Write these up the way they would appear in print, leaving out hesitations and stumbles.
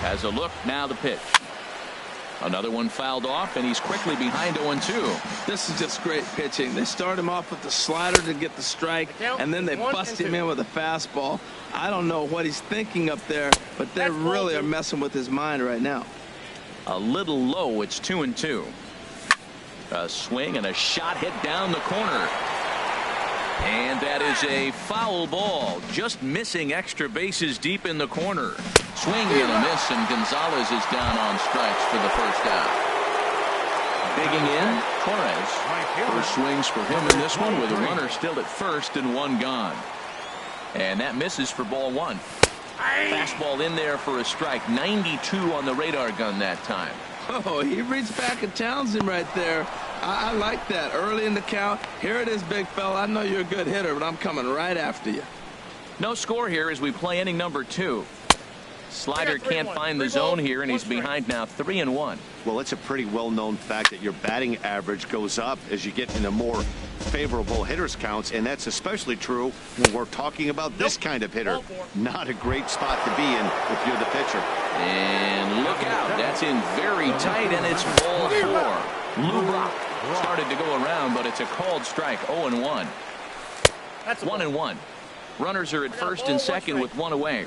Has a look, now the pitch. Another one fouled off, and he's quickly behind 0-2. This is just great pitching. They start him off with the slider to get the strike, and then they bust him in with a fastball. I don't know what he's thinking up there, but they really are messing with his mind right now. A little low, it's 2-2. A swing and a shot hit down the corner. And that is a foul ball, just missing extra bases deep in the corner. Swing and a miss, and Gonzalez is down on strikes for the first out. Digging in, Torres. First swings for him in this one with a runner still at first and one gone. And that misses for ball one. Fastball in there for a strike. 92 on the radar gun that time. Oh, he reached back and challenged him right there. I like that. Early in the count. Here it is, big fella. I know you're a good hitter, but I'm coming right after you. No score here as we play inning number 2. Slider can't find the zone here, and he's behind now 3-1. Well, it's a pretty well-known fact that your batting average goes up as you get into more favorable hitters counts, and that's especially true when we're talking about this kind of hitter. Not a great spot to be in if you're the pitcher. And look out. That's in very tight, and it's ball 4. Lubrock started to go around, but it's a called strike. 0-1. That's 1-1. Runners are at first and second with one away.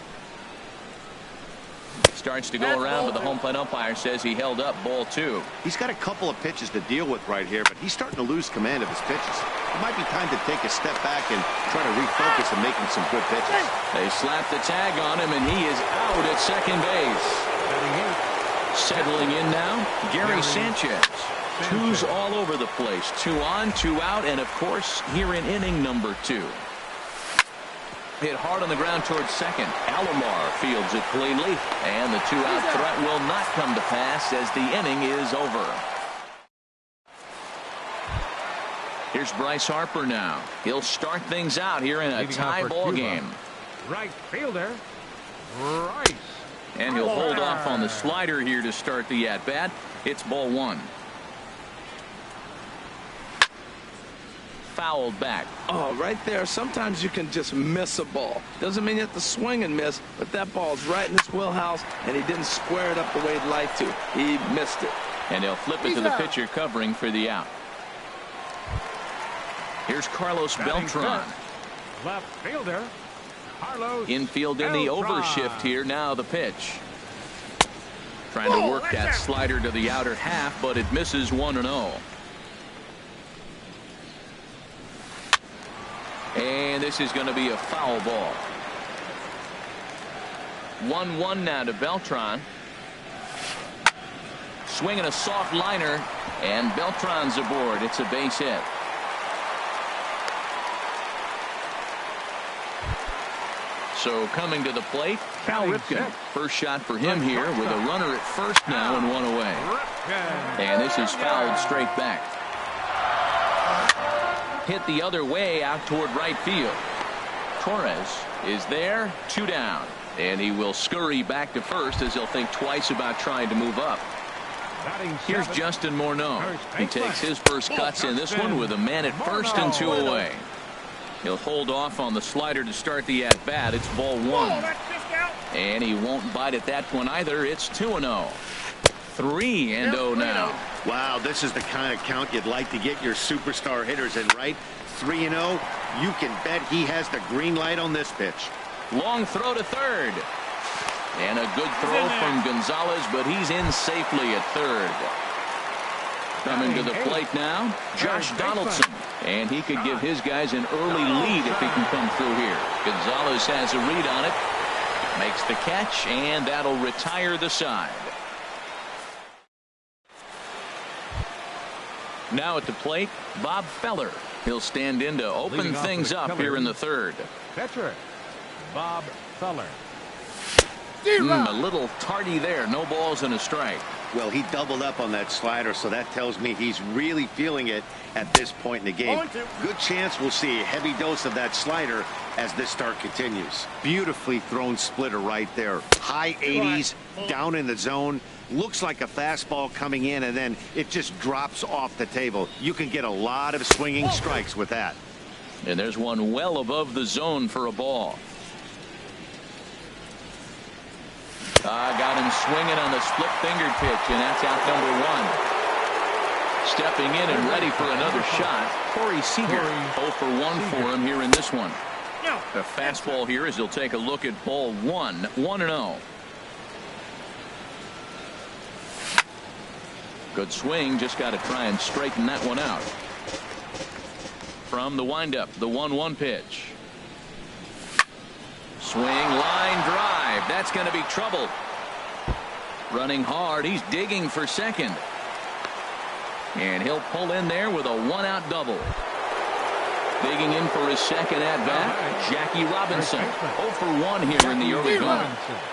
Starts to go around, but the home plate umpire says he held up ball 2. He's got a couple of pitches to deal with right here, but he's starting to lose command of his pitches. It might be time to take a step back and try to refocus and making some good pitches. They slap the tag on him, and he is out at second base. Settling in now, Gary Sanchez. Twos all over the place. 2 on, 2 out, and of course here in inning number 2. Hit hard on the ground towards second. Alomar fields it cleanly, and the 2-out threat will not come to pass as the inning is over. Here's Bryce Harper now. He'll start things out here in a tie ball game. Right fielder, Bryce. And he'll hold off on the slider here to start the at-bat. It's ball 1. Fouled back. Oh, right there. Sometimes you can just miss a ball. Doesn't mean you have to swing and miss, but that ball's right in his wheelhouse, and he didn't square it up the way he'd like to. He missed it. And he'll flip it to the pitcher covering for the out. Here's Carlos Beltran. Left fielder, Carlos. Infield in the overshift here. Now the pitch. Trying to work that slider to the outer half, but it misses 1-0. And this is going to be a foul ball. 1-1 now to Beltran. Swinging a soft liner, and Beltran's aboard. It's a base hit. So coming to the plate, Cal Ripken. First shot for him here with a runner at first now and one away. And this is fouled straight back. Hit the other way out toward right field. Torres is there, 2 down. And he will scurry back to first as he'll think twice about trying to move up. Here's Justin Morneau. He takes his first cuts in this one with a man at first and 2 away. He'll hold off on the slider to start the at-bat. It's ball 1. And he won't bite at that one either. It's 2-0. 3-0 now. Wow, this is the kind of count you'd like to get your superstar hitters in, right? 3-0. You can bet he has the green light on this pitch. Long throw to third. And a good throw from Gonzalez, but he's in safely at third. Coming to the plate now, Josh Donaldson. And he could give his guys an early lead if he can come through here. Gonzalez has a read on it. Makes the catch, and that'll retire the side. Now at the plate, Bob Feller. He'll stand in to open things up here in the third. Catcher, Bob Feller. A little tardy there. No balls and a strike. Well, he doubled up on that slider, so that tells me he's really feeling it at this point in the game. Good chance we'll see a heavy dose of that slider as this start continues. Beautifully thrown splitter right there. High 80s, down in the zone. Looks like a fastball coming in, and then it just drops off the table. You can get a lot of swinging strikes with that. And there's one well above the zone for a ball. Got him comes swinging on the split finger pitch, and that's out number one. Stepping in and ready for another shot, Corey Seager. 0 for 1 for him here in this one. The fastball here as he'll take a look at ball one. 1-0. Good swing, just got to try and straighten that one out. From the windup, the 1-1 pitch. Swing, line drive. That's going to be trouble. Running hard, he's digging for second. And he'll pull in there with a 1-out double. Digging in for his second at-bat, Jackie Robinson. 0 for 1 here in the early going.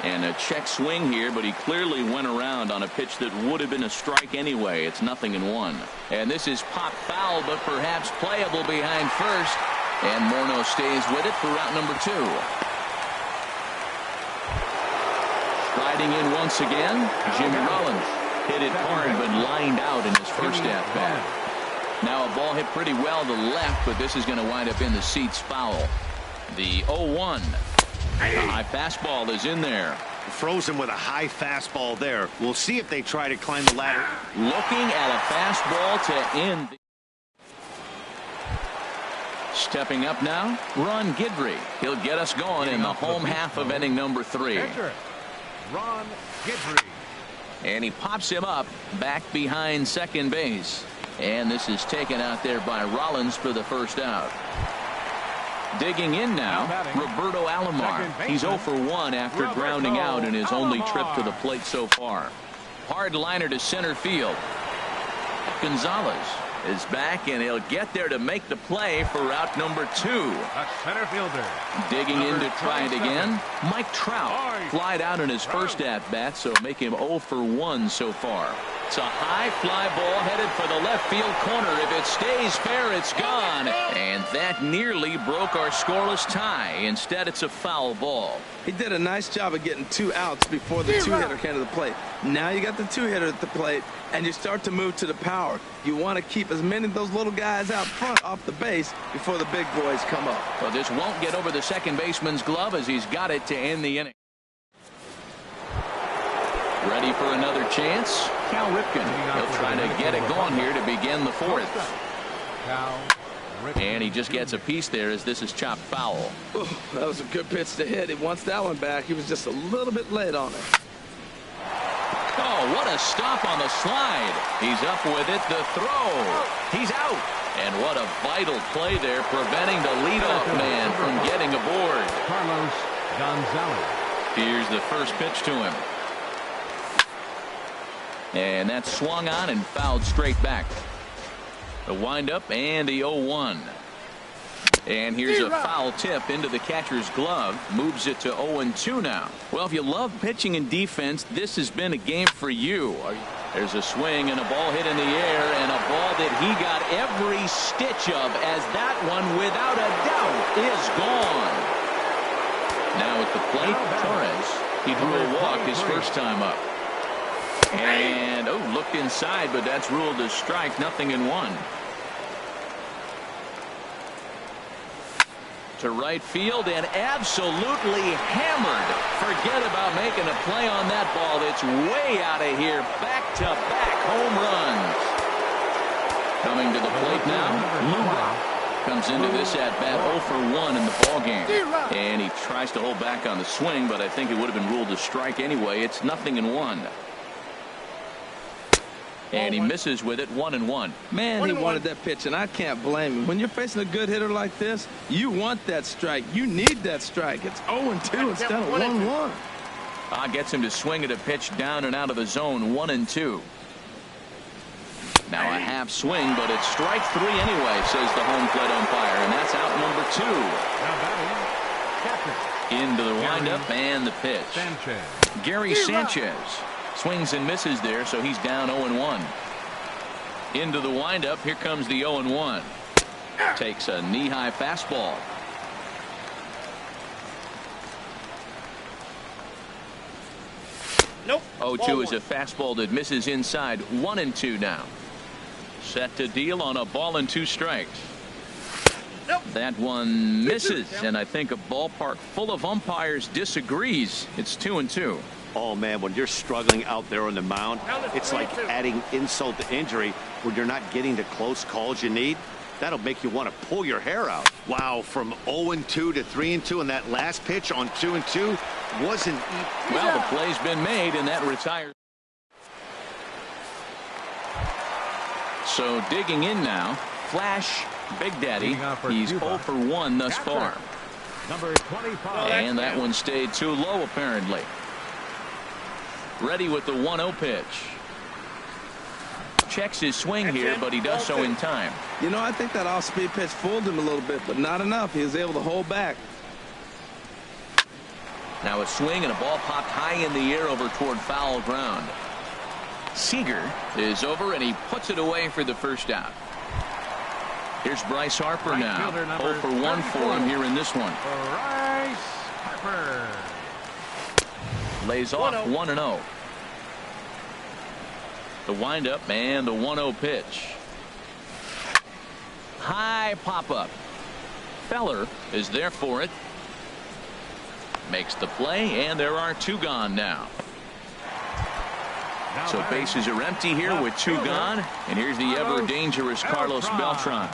And a check swing here, but he clearly went around on a pitch that would have been a strike anyway. It's 0-1. And this is pop foul, but perhaps playable behind first. And Morneau stays with it for route number 2. Striding in once again, Jimmy Rollins. Hit it hard, but lined out in his first at-bat. Now a ball hit pretty well to left, but this is going to wind up in the seats foul. The 0-1. The high fastball is in there. Frozen with a high fastball there. We'll see if they try to climb the ladder. Looking at a fastball to end. Stepping up now, Ron Guidry. He'll get us going in the home half of inning number 3. Ron Guidry. And he pops him up back behind second base. And this is taken out there by Rollins for the first out. Digging in now, Roberto Alomar. He's 0 for 1 after grounding out in his only trip to the plate so far. Hard liner to center field. Gonzalez is back, and he'll get there to make the play for route number 2. A center fielder. Digging in to try it again, Mike Trout. Flied out in his first at-bat, so make him 0 for 1 so far. It's a high fly ball headed for the left field corner. If it stays fair, it's gone. And that nearly broke our scoreless tie. Instead, it's a foul ball. He did a nice job of getting 2 outs before the 2-hitter came to the plate. Now you got the 2-hitter at the plate, and you start to move to the power. You want to keep as many of those little guys out front off the base before the big boys come up. Well, this won't get over the second baseman's glove as he's got it to end the inning. Ready for another chance. Cal Ripken. He'll try to get it going here to begin the 4th. And he just gets a piece there as this is chopped foul. Ooh, that was a good pitch to hit. He wants that one back. He was just a little bit late on it. Oh, what a stop on the slide. He's up with it. The throw. He's out. And what a vital play there, preventing the leadoff man from getting aboard. Carlos Gonzalez. Here's the first pitch to him. And that's swung on and fouled straight back. The windup and the 0-1. And here's a foul tip into the catcher's glove. Moves it to 0-2 now. Well, if you love pitching and defense, this has been a game for you. There's a swing and a ball hit in the air, and a ball that he got every stitch of, as that one, without a doubt, is gone. Now at the plate, Torres. He drew a walk his first time up. And, looked inside, but that's ruled a strike. 0-1. To right field and absolutely hammered. Forget about making a play on that ball. It's way out of here. Back-to-back home runs. Coming to the plate now, Luba comes into this at-bat 0 for 1 in the ballgame. And he tries to hold back on the swing, but I think it would have been ruled a strike anyway. It's 0-1. And he misses with it. 1-1. Man, he wanted that pitch, and I can't blame him. When you're facing a good hitter like this, you want that strike. You need that strike. It's 0-2 instead of 1-1. Gets him to swing at a pitch down and out of the zone. 1-2. Now a half swing, but it's strike 3 anyway, says the home plate umpire, and that's out number 2. Into the windup and the pitch. Gary Sanchez. Swings and misses there, so he's down 0-1. Into the windup. Here comes the 0-1. Takes a knee-high fastball. Nope. 0-2 is a fastball that misses inside. 1-2 now. Set to deal on a ball and 2 strikes. Nope. That one misses, and I think a ballpark full of umpires disagrees. It's 2-2. Oh, man, when you're struggling out there on the mound, it's like adding insult to injury when you're not getting the close calls you need. That'll make you want to pull your hair out. Wow, from 0-2 to 3-2, and that last pitch on 2-2 wasn't even. Well, the play's been made, and that retires. So digging in now, Flash Big Daddy. He's 0 for 1 thus far. Number 25. And that one stayed too low, apparently. Ready with the 1-0 pitch. Checks his swing here, but he does so in time. You know, I think that off-speed pitch fooled him a little bit, but not enough. He was able to hold back. Now a swing and a ball popped high in the air over toward foul ground. Seager is over, and he puts it away for the first out. Here's Bryce Harper Right now. fielder, 0 for 1 for him here in this one. Bryce Harper. Lays off 1-0. The windup and the 1-0 pitch. High pop-up. Feller is there for it. Makes the play, and there are 2 gone now. So bases are empty here with 2 gone. And here's the ever-dangerous Carlos Beltran.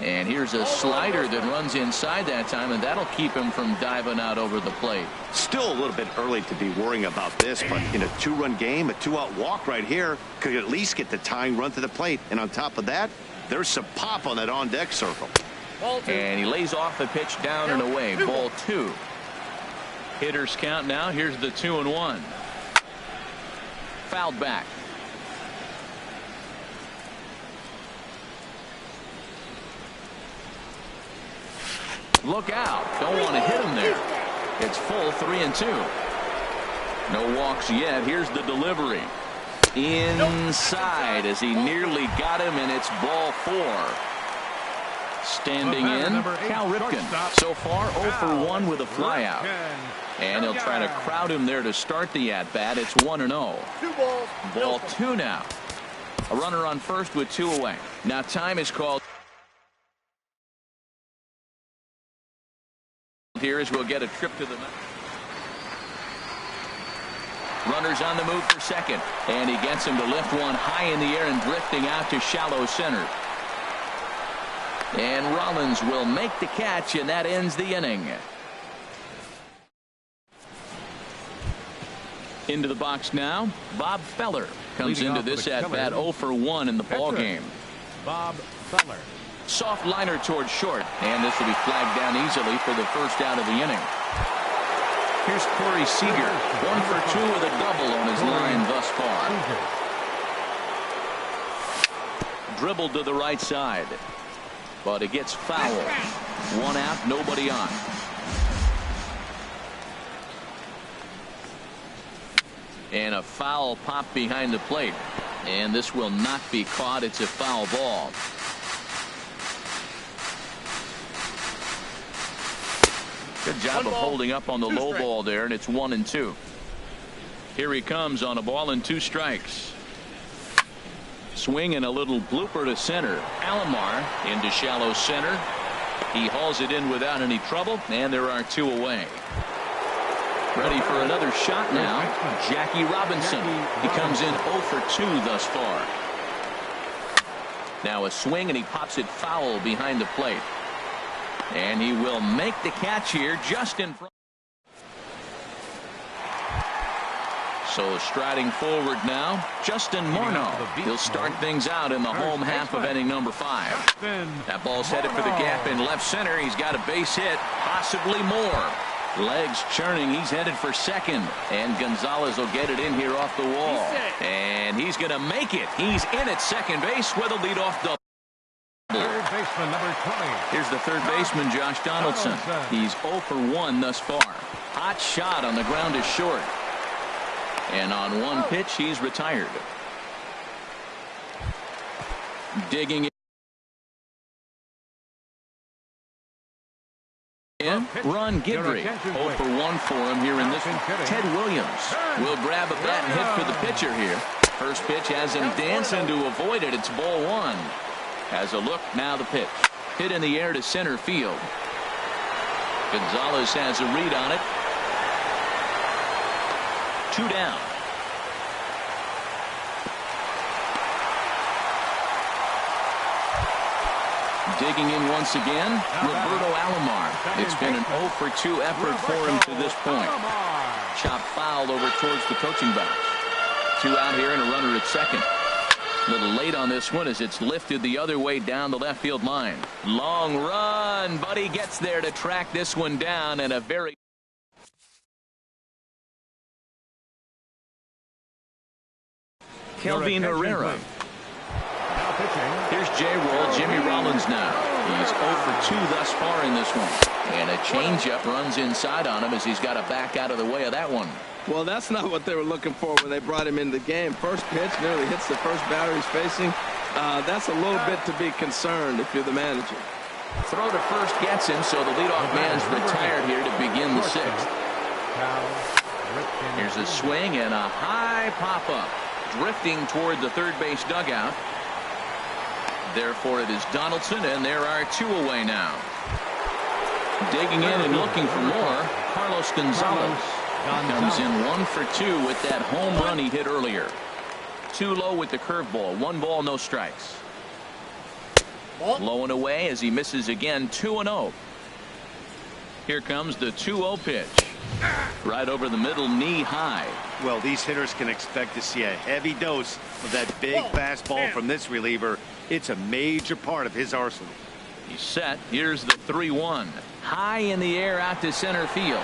And here's a slider that runs inside that time, and that'll keep him from diving out over the plate. Still a little bit early to be worrying about this, but in a 2-run game, a 2-out walk right here could at least get the tying run to the plate. And on top of that, there's some pop on that on-deck circle. And he lays off the pitch down and away. Ball 2. Hitters count now. Here's the 2-1. Fouled back. Look out. Don't want to hit him there. It's full 3-2. No walks yet. Here's the delivery. Inside as he nearly got him, and it's ball 4. Standing in, Cal Ripken. So far 0 for 1 with a flyout. And he'll try to crowd him there to start the at-bat. It's 1-0. Ball 2 now. A runner on first with 2 away. Now time is called here as we'll get a trip to the mound. Runners on the move for second, and he gets him to lift one high in the air and drifting out to shallow center. And Rollins will make the catch, and that ends the inning. Into the box now, Bob Feller comes into this at bat 0 for 1 in the ball game. Bob Feller. Soft liner towards short, and this will be flagged down easily for the first out of the inning. Here's Corey Seager, 1 for 2 with a double on his line thus far. Dribbled to the right side, but it gets fouled. 1 out, nobody on. And a foul pop behind the plate, and this will not be caught. It's a foul ball. Good job of holding up on the low ball there, and it's 1-2. Here he comes on a ball and 2 strikes. Swing and a little blooper to center. Alomar into shallow center. He hauls it in without any trouble, and there are 2 away. Ready for another shot now, Jackie Robinson. He comes in 0 for 2 thus far. Now a swing, and he pops it foul behind the plate. And he will make the catch here just in front. So striding forward now, Justin Morneau. He'll start things out in the home half of inning number 5. That ball's headed for the gap in left center. He's got a base hit, possibly more. Legs churning. He's headed for second. And Gonzalez will get it in here off the wall. And he's going to make it. He's in at second base with a leadoff double. Third baseman, number 20. Here's the third baseman, Josh Donaldson. He's 0 for 1 thus far. Hot shot on the ground is short. And on 1 pitch, he's retired. Digging in, Ron Guidry. 0 for 1 for him here in this one. Ted Williams will grab a bat and hit for the pitcher here. First pitch has him dancing to avoid it. It's ball 1. Has a look, now the pitch. Hit in the air to center field. Gonzalez has a read on it. 2 down. Digging in once again, Roberto Alomar. It's been an 0 for 2 effort for him to this point. Chop fouled over towards the coaching box. 2 out here and a runner at second. A little late on this one as it's lifted the other way down the left field line. Long run, but he gets there to track this one down, and a very Kelvin Herrera. Here's J-Roll, Jimmy Rollins now. He's 0 for 2 thus far in this one. And a changeup runs inside on him as he's got to back out of the way of that one. Well, that's not what they were looking for when they brought him into the game. First pitch nearly hits the first batter he's facing. That's a little bit to be concerned if you're the manager. Throw to first gets him, so the leadoff man's retired here to begin the 6th. Here's a swing and a high pop-up. Drifting toward the third base dugout. Therefore, it is Donaldson, and there are 2 away now. Digging in and looking for more, Carlos Gonzalez. Comes in 1 for 2 with that home run he hit earlier. 2 low with the curveball. 1 ball, no strikes. Low and away as he misses again. 2-0. Here comes the 2-0 pitch. Right over the middle, knee high. Well, these hitters can expect to see a heavy dose of that big fastball from this reliever. It's a major part of his arsenal. He's set. Here's the 3-1. High in the air out to center field.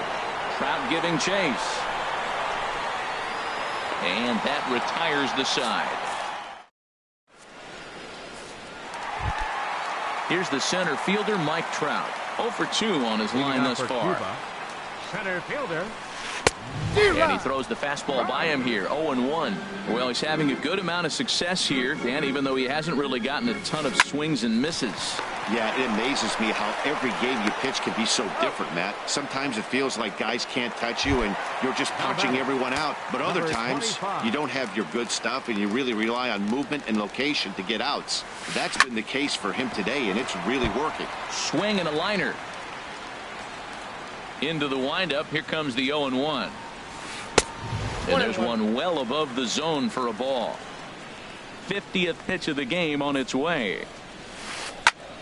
Trout giving chase. And that retires the side. Here's the center fielder, Mike Trout. 0 for 2 on his line thus far. Center fielder. And he throws the fastball by him here. 0-1. Well, he's having a good amount of success here, and even though he hasn't really gotten a ton of swings and misses. Yeah, it amazes me how every game you pitch can be so different, Matt. Sometimes it feels like guys can't touch you and you're just punching everyone out. But other times you don't have your good stuff and you really rely on movement and location to get outs. That's been the case for him today, and it's really working. Swing and a liner. Into the windup. Here comes the 0-1. And there's one well above the zone for a ball. 50th pitch of the game on its way.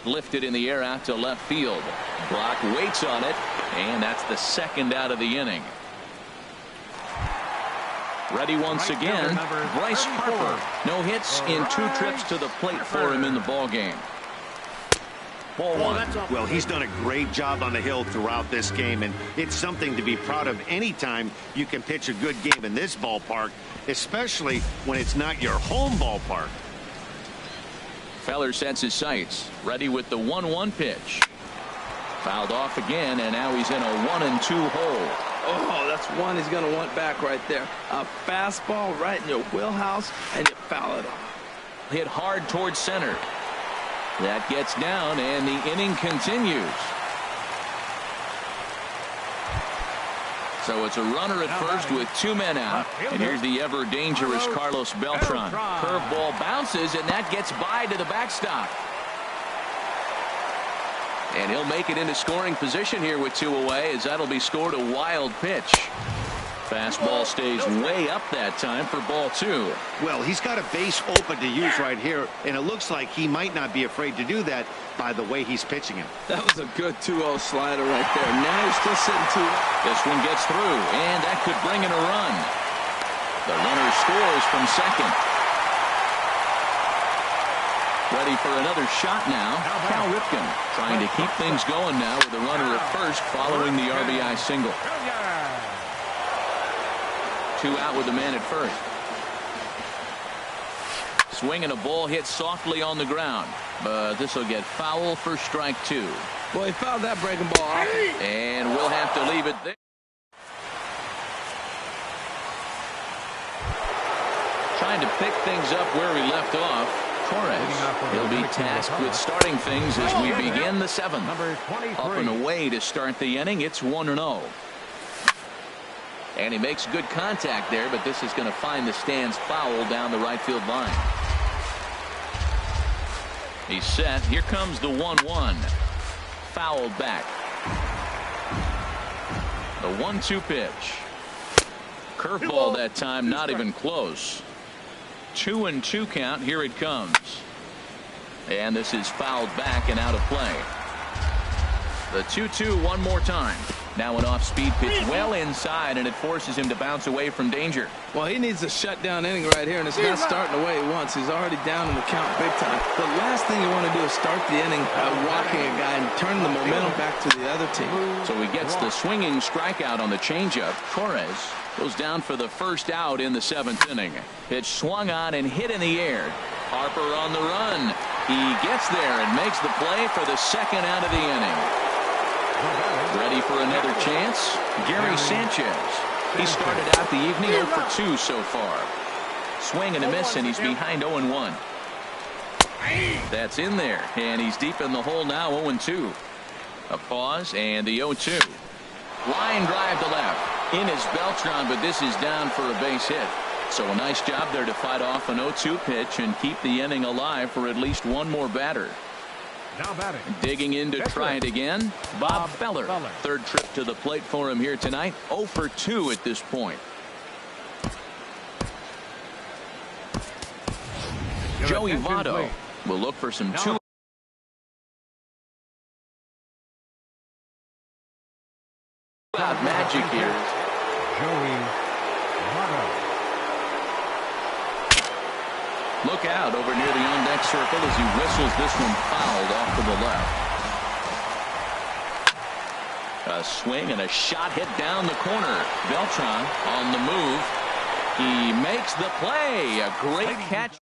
Lifted in the air out to left field. Brock waits on it, and that's the 2nd out of the inning. Ready once again, Bryce Harper. No hits in 2 trips to the plate for him in the ball game. Ball 1. Well, he's done a great job on the hill throughout this game, and it's something to be proud of anytime you can pitch a good game in this ballpark, especially when it's not your home ballpark. Feller sets his sights. Ready with the 1-1 pitch. Fouled off again, and now he's in a 1-2 hole. Oh, that's one he's going to want back right there. A fastball right in your wheelhouse, and you foul it off. Hit hard towards center. That gets down, and the inning continues. So it's a runner at first with 2 men out. And here's the ever dangerous Carlos Beltran. Curveball bounces, and that gets by to the backstop. And he'll make it into scoring position here with 2 away, as that'll be scored a wild pitch. Fastball stays way up that time for ball 2. Well, he's got a base open to use right here, and it looks like he might not be afraid to do that by the way he's pitching him. That was a good 2-0 slider right there. Now he's still sitting 2. This one gets through, and that could bring in a run. The runner scores from second. Ready for another shot now. Cal Ripken trying to keep things going now with a runner at first following the RBI single. 2 out with the man at first. Swing and a ball hit softly on the ground, but this will get foul for strike 2. Well, he fouled that breaking ball off. And we'll have to leave it there. Trying to pick things up where we left off. Torres. He'll be tasked with starting things as we begin the 7th. Up and away to start the inning. It's 1-0. And he makes good contact there, but this is going to find the stands foul down the right field line. He's set. Here comes the 1-1. Fouled back. The 1-2 pitch. Curveball that time, not even close. 2-2 count. Here it comes. And this is fouled back and out of play. The 2-2 one more time. Now an off-speed pitch well inside, and it forces him to bounce away from danger. Well, he needs a shutdown inning right here, and it's not starting the way he wants. He's already down in the count big time. The last thing you want to do is start the inning by walking a guy and turn the momentum back to the other team. So he gets the swinging strikeout on the changeup. Torres goes down for the first out in the 7th inning. Pitch swung on and hit in the air. Harper on the run. He gets there and makes the play for the 2nd out of the inning. Ready for another chance? Gary Sanchez. He started out the evening 0 for 2 so far. Swing and a miss, and he's behind 0-1. That's in there, and he's deep in the hole now, 0-2. A pause, and the 0-2. Line drive to left. In is Beltran, but this is down for a base hit. So a nice job there to fight off an 0-2 pitch and keep the inning alive for at least one more batter. Now batting. Digging in to try it again, Bob Feller. Third trip to the plate for him here tonight. 0 for 2 at this point. Joey Votto will look for some two. Magic here. Joey Votto. Look out over near the on-deck circle as he whistles this one fouled off to the left. A swing and a shot hit down the corner. Beltran on the move. He makes the play. A great catch.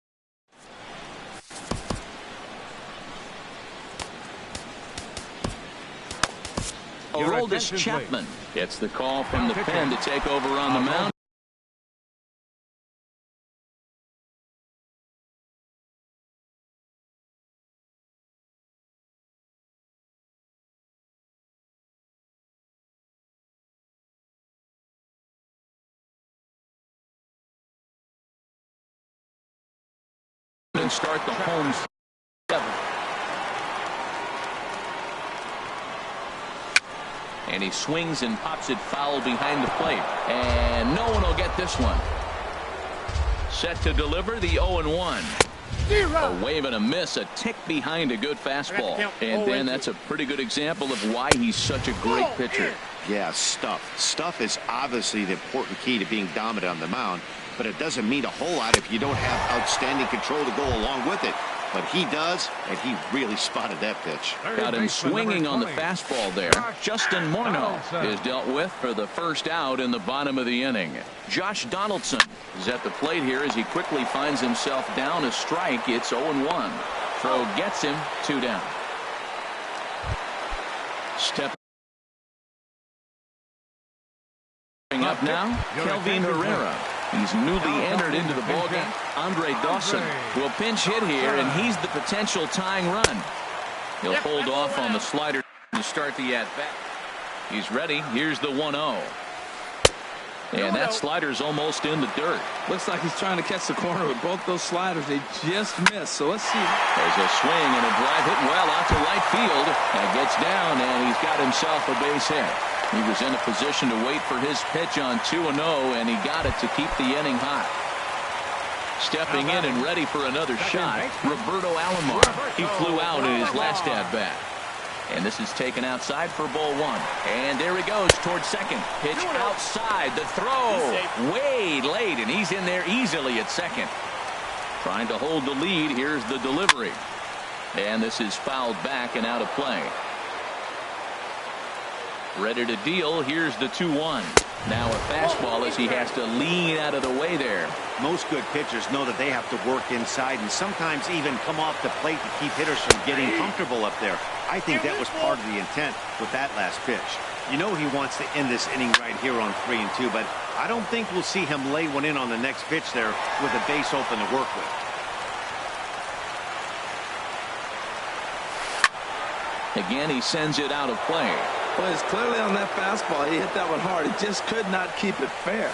Aroldis Chapman gets the call from the pen to take over on the mound. And start the home 7. And he swings and pops it foul behind the plate. And no one will get this one. Set to deliver the 0-1. A wave and a miss, a tick behind a good fastball. And then that's a pretty good example of why he's such a great pitcher. Yeah, stuff. Stuff is obviously the important key to being dominant on the mound, but it doesn't mean a whole lot if you don't have outstanding control to go along with it. But he does, and he really spotted that pitch. Got him swinging on the fastball there. Justin Morneau is dealt with for the first out in the bottom of the inning. Josh Donaldson is at the plate here as he quickly finds himself down a strike. It's 0-1. Throw gets him 2 down. Step up now, Kelvin Herrera. He's newly entered into the ballgame. Andre Dawson will pinch hit here, and he's the potential tying run. He'll hold off on the slider to start the at-bat. He's ready. Here's the 1-0. And that slider's almost in the dirt. Looks like he's trying to catch the corner with both those sliders. They just missed. So let's see. There's a swing and a drive hit well out to right field. And gets down, and he's got himself a base hit. He was in a position to wait for his pitch on 2-0, and he got it to keep the inning hot. Stepping in and ready for another shot, Roberto Alomar. He flew out in his last at-bat. And this is taken outside for ball 1. And there he goes towards second. Pitch outside. The throw way late, and he's in there easily at second. Trying to hold the lead. Here's the delivery. And this is fouled back and out of play. Ready to deal. Here's the 2-1. Now a fastball as he has to lean out of the way there. Most good pitchers know that they have to work inside and sometimes even come off the plate to keep hitters from getting comfortable up there. I think that was part of the intent with that last pitch. You know he wants to end this inning right here on 3-2, but I don't think we'll see him lay one in on the next pitch there with a base open to work with. Again, he sends it out of play. Well, it's clearly on that fastball. He hit that one hard. He just could not keep it fair.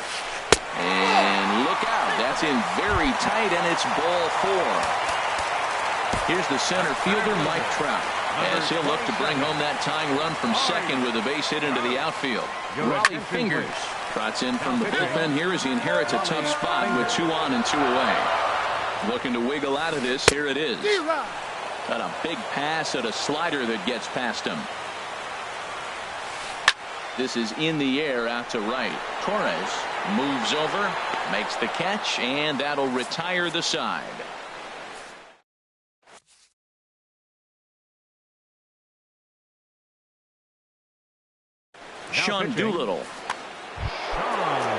And look out. That's in very tight, and it's ball 4. Here's the center fielder, Mike Trout, as he'll look to bring home that tying run from second with a base hit into the outfield. Raleigh Fingers Trots in from the bullpen here as he inherits a tough spot with 2 on and 2 away. Looking to wiggle out of this. Here it is. Got a big pass at a slider that gets past him. This is in the air out to right. Torres moves over, makes the catch, and that'll retire the side. Sean Doolittle.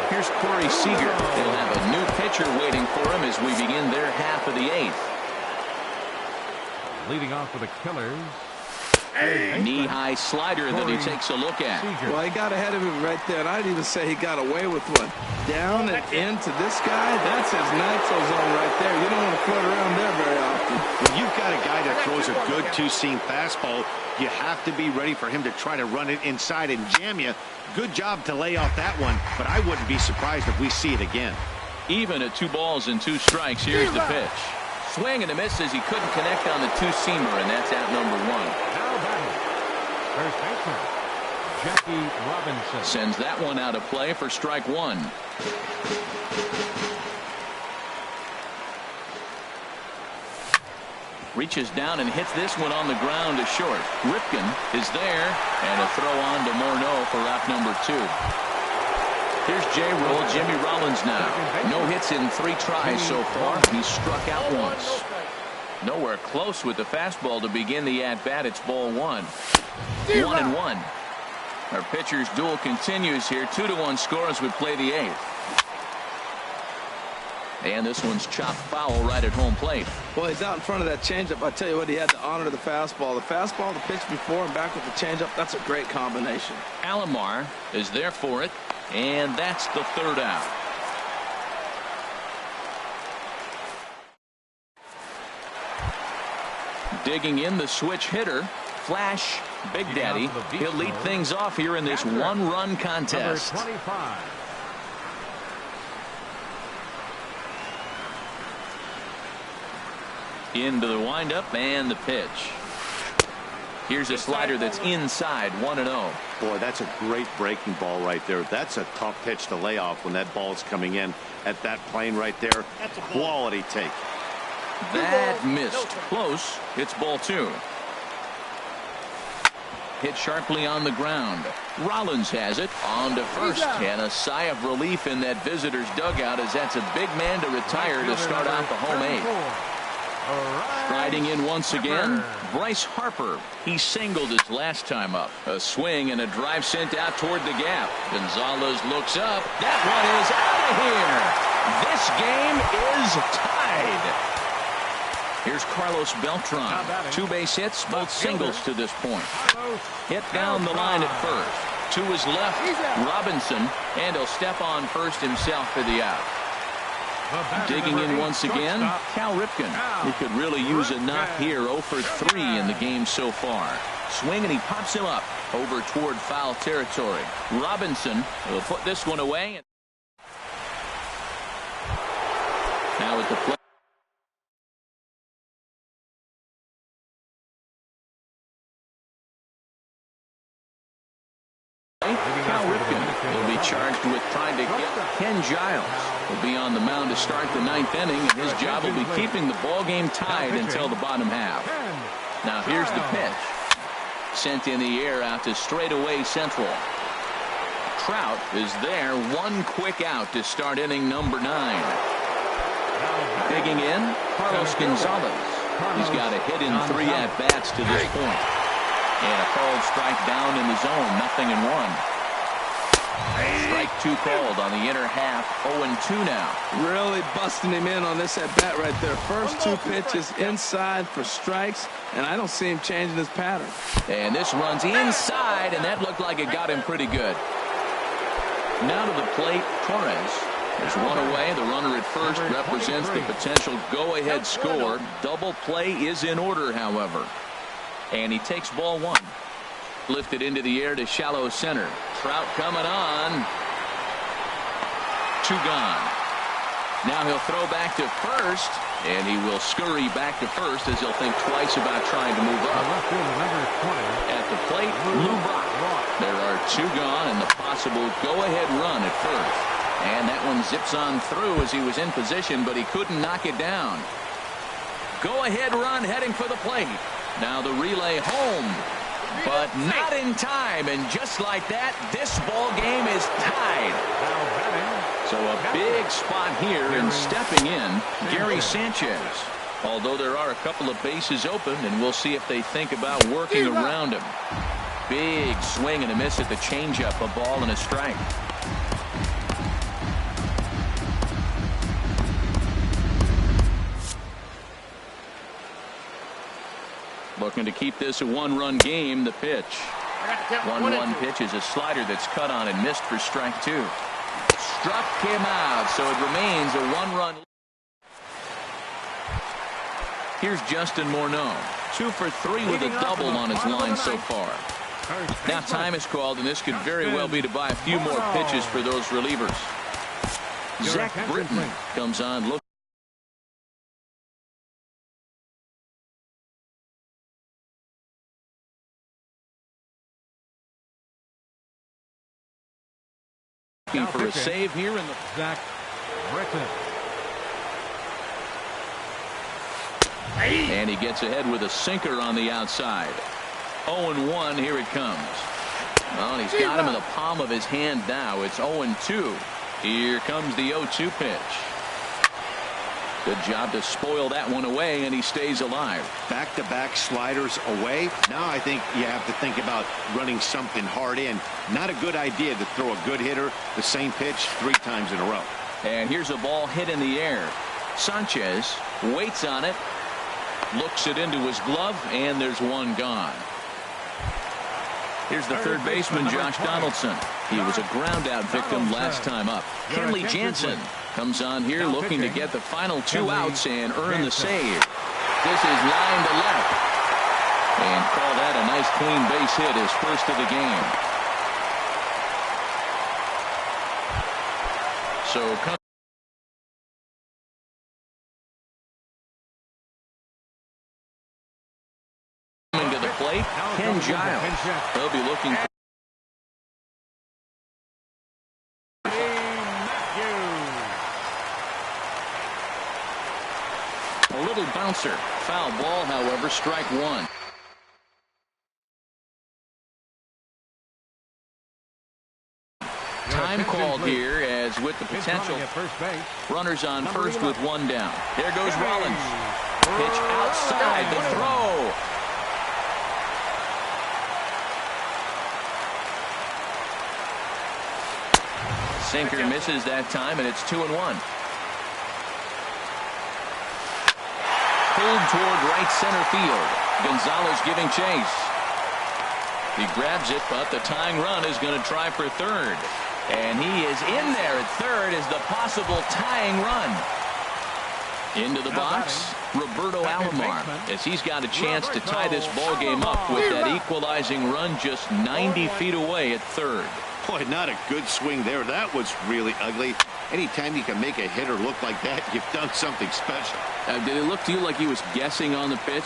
Here's Corey Seager. He'll have a new pitcher waiting for him as we begin their half of the 8th. Leading off for the Killers. Knee-high slider that he takes a look at. Well, he got ahead of him right there, and I'd even say he got away with one. Down and into this guy, that's his nitro zone right there. You don't want to float around there very often. When you've got a guy that throws a good two-seam fastball, you have to be ready for him to try to run it inside and jam you. Good job to lay off that one, but I wouldn't be surprised if we see it again. Even at 2 balls and 2 strikes, here's the pitch. Swing and a miss as he couldn't connect on the two-seamer, and that's out number 1. Now batting, first baseman Jackie Robinson. Sends that one out of play for strike 1. Reaches down and hits this one on the ground to short. Ripken is there, and a throw on to Morneau for out number 2. Here's J-Roll, Jimmy Rollins now. No hits in 3 tries so far. He's struck out once. Nowhere close with the fastball to begin the at-bat. It's ball 1. 1-1. Our pitcher's duel continues here. 2-1 score as we play the 8th. And this one's chopped foul right at home plate. Well, he's out in front of that changeup. I tell you what, he had to honor the fastball. The fastball, the pitch before and back with the changeup, that's a great combination. Alomar is there for it, and that's the 3rd out. Digging in the switch hitter, Flash Big Daddy. He'll lead things off here in this 1-run contest. Number 25. Into the windup and the pitch. Here's a slider that's inside, 1-0. Boy, that's a great breaking ball right there. That's a tough pitch to lay off when that ball's coming in at that plane right there. Quality take. That missed. Close. It's ball 2. Hit sharply on the ground. Rollins has it on to first, and a sigh of relief in that visitor's dugout as that's a big man to retire to start out the home 8th. Striding in once again, Bryce Harper. He singled his last time up. A swing and a drive sent out toward the gap. Gonzalez looks up. That one is out of here. This game is tied. Here's Carlos Beltran. 2 base hits, both singles to this point. Hit down the line at first. To his left, Robinson, and he'll step on first himself for the out. Digging in once again, Cal Ripken. He could really use a knock here. 0 for 3 in the game so far. Swing and he pops him up over toward foul territory. Robinson will put this one away. Now at the plate. Cal Ripken will be charged with trying to get Ken Giles. Will be on the mound to start the 9th inning, and his job will be keeping the ball game tied until the bottom half. Now here's the pitch. Sent in the air out to straightaway central. Trout is there. 1 quick out to start inning number 9. Digging in, Carlos Gonzalez. He's got a hit in 3 at-bats to this point. And a called strike down in the zone. 0-1. Strike 2 called on the inner half. 0-2 now. Really busting him in on this at bat right there. First 2 pitches inside for strikes, and I don't see him changing his pattern. And this runs inside, and that looked like it got him pretty good. Now to the plate, Torres. There's 1 away. The runner at first represents the potential go-ahead score. Double play is in order, however. And he takes ball 1. Lifted into the air to shallow center. Trout coming on. 2 gone. Now he'll throw back to first, and he will scurry back to first as he'll think twice about trying to move up. At the plate, Lou Brock. There are 2 gone and the possible go-ahead run at first. And that one zips on through as he was in position, but he couldn't knock it down. Go-ahead run heading for the plate. Now the relay home, but not in time. And just like that, this ball game is tied. So a big spot here, and stepping in, Gary Sanchez. Although there are a couple of bases open, and we'll see if they think about working around him. Big swing and a miss at the changeup, a ball and a strike. Looking to keep this a 1-run game. The pitch. 1-1 pitch is a slider that's cut on and missed for strike 2. Struck him out, so it remains a 1-run. Here's Justin Morneau. 2 for 3 with a double on his line so far. Now time is called, and this could very well be to buy a few more pitches for those relievers. Zach Britton comes on. Looking for a save here in the Zach Britton. And he gets ahead with a sinker on the outside. 0-1, here it comes. Well, he's got him in the palm of his hand now. It's 0-2. Here comes the 0-2 pitch. Good job to spoil that one away, and he stays alive. Back-to-back sliders away. Now I think you have to think about running something hard in. Not a good idea to throw a good hitter the same pitch 3 times in a row. And here's a ball hit in the air. Sanchez waits on it, looks it into his glove, and there's 1 gone. Here's the third baseman, Josh Donaldson. He was a ground-out victim last time up. Kenley Jansen comes on here looking to get the final 2 outs and earn the save. This is line to left. And call that a nice clean base hit, his first of the game. So coming to the plate, Ken Giles. They'll be looking for a little bouncer. Foul ball, however, strike 1. Time called here, as with the potential runners on first with 1 down. There goes Rollins. Pitch outside the throw. Sinker misses that time, and it's 2-1. Pulled toward right center field. Gonzalez giving chase. He grabs it, but the tying run is going to try for third. And he is in there at third as the possible tying run. Into the box, Roberto Alomar, as he's got a chance to tie this ball game up with that equalizing run just 90 feet away at third. Boy, not a good swing there. That was really ugly. Anytime you can make a hitter look like that, you've done something special. Did it look to you like he was guessing on the pitch?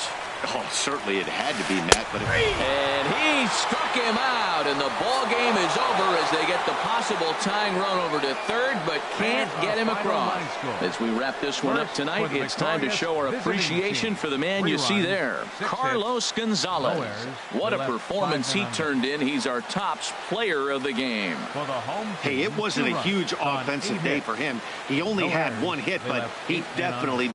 Oh, certainly it had to be, Matt. But and he struck him out, and the ball game is over as they get the possible tying run over to third, but can't get him across. As we wrap this one up tonight, it's time to show our appreciation for the man you see there, Carlos Gonzalez. What a performance he turned in. He's our tops player of the game. Hey, it wasn't a huge offensive day for him. He only had 1 hit, but he definitely